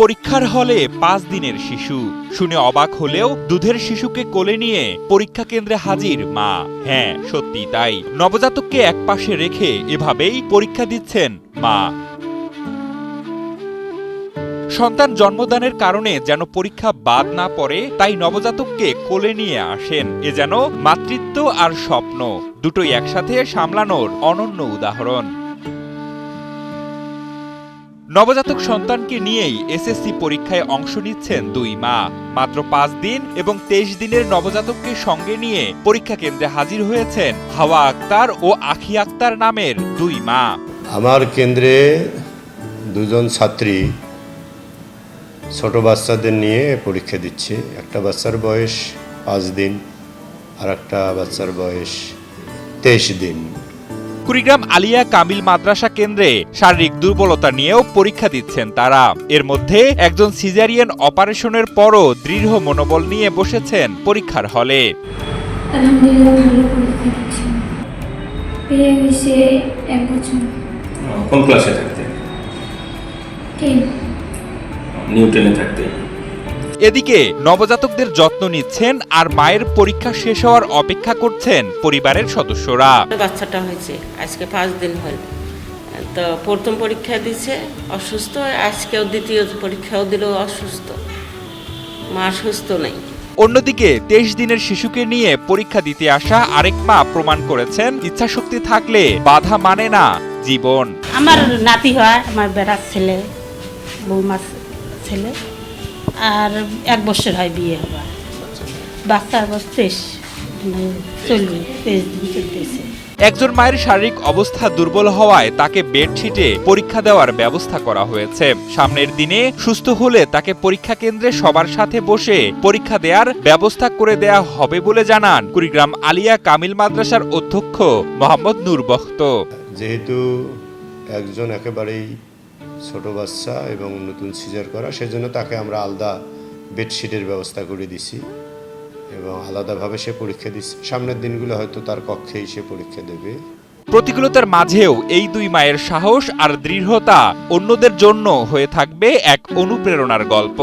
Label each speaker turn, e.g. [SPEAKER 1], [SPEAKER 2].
[SPEAKER 1] পরীক্ষার হলে 5 দিনের শিশু শুনে অবাক হলেও দুধের শিশুকে কোলে নিয়ে পরীক্ষা কেন্দ্রে হাজির মা। হ্যাঁ, সত্যি তাই। নবজাতককে একপাশে রেখে এভাবেই পরীক্ষা দিচ্ছেন মা। সন্তান জন্মদানের কারণে যেন পরীক্ষা বাদ না পড়ে, তাই নবজাতককে কোলে নিয়ে আসেন। এ যেন মাতৃত্ব আর স্বপ্ন দুটোই একসাথে সামলানোর অনন্য উদাহরণ। নবজাতক সন্তানকে নিয়েই এসএসসি পরীক্ষায় অংশ নিচ্ছেন দুই মা। মাত্র 5 দিন এবং 23 দিনের নবজাতককে সঙ্গে নিয়ে পরীক্ষা কেন্দ্রে হাজির হয়েছেন হাওয়া আক্তার ও আখি আক্তার নামের দুই মা।
[SPEAKER 2] আমার কেন্দ্রে দুজন ছাত্রী ছোট বাচ্চাদের নিয়ে পরীক্ষা দিচ্ছে। একটা বাচ্চার বয়স 5 দিন আর একটা বাচ্চার বয়স 23 দিন।
[SPEAKER 1] কুড়িগ্রাম আলিয়া কামিল মাদ্রাসা কেন্দ্রে শারীরিক দুর্বলতা নিয়েও পরীক্ষা দিচ্ছেন তারা। এর মধ্যে একজন সিজারিয়ান অপারেশনের পরও দৃঢ় মনোবল নিয়ে বসেছেন পরীক্ষার হলে।
[SPEAKER 3] আলহামদুলিল্লাহ ভালো পরীক্ষা দিচ্ছি। পেয়ে গেছে 1 বছর।
[SPEAKER 4] কোন ক্লাসে থাকতে?
[SPEAKER 3] 10।
[SPEAKER 4] নিউ 10-এ থাকতে।
[SPEAKER 1] এদিকে নবজাতকদের যত্ন নিচ্ছেন আর মায়ের পরীক্ষা শেষ হওয়ার অপেক্ষা করছেন পরিবারের সদস্যরা।
[SPEAKER 5] বাচ্চাটা হয়েছে আজকে 5 দিন হল, তো প্রথম পরীক্ষা দিচ্ছে অসুস্থ, আজকেও দ্বিতীয় পরীক্ষাও দিল অসুস্থ, মা সুস্থ নেই।
[SPEAKER 1] অন্যদিকে 23 দিনের শিশুকে নিয়ে পরীক্ষা দিতে আসা আরেক মা প্রমাণ করেছেন ইচ্ছাশক্তি থাকলে বাধা মানে না জীবন।
[SPEAKER 6] আমার নাতি হয়, আমার বেড়ার ছেলে, বৌমার ছেলে, আর 1 বছর হয় বিয়ে হওয়ার। বাচ্চার বয়স 23 দিন চলতেছে।
[SPEAKER 1] একজন মায়ের শারীরিক অবস্থা দুর্বল হওয়ায় তাকে বেডশিটে পরীক্ষা দেওয়ার ব্যবস্থা করা হয়েছে। সামনের দিনে সুস্থ হলে তাকে পরীক্ষা কেন্দ্রে সবার সাথে বসে পরীক্ষা দেওয়ার ব্যবস্থা করে দেয়া হবে বলে জানান কুড়িগ্রাম আলিয়া কামিল মাদ্রাসার অধ্যক্ষ মোহাম্মদ নূর বখত।
[SPEAKER 2] যেহেতু একজন একেবারেই ছোট বাচ্চা এবং নতুন সিজার করা, সেজন্য তাকে আমরা আলাদা বেডশিটের ব্যবস্থা করে দিছি এবং আলাদাভাবে সে পরীক্ষা দিচ্ছে। সামনের দিনগুলো হয়তো তার কক্ষেই সে পরীক্ষা দেবে।
[SPEAKER 1] প্রতিকূলতার মাঝেও এই দুই মায়ের সাহস আর দৃঢ়তা অন্যদের জন্য হয়ে থাকবে এক অনুপ্রেরণার গল্প।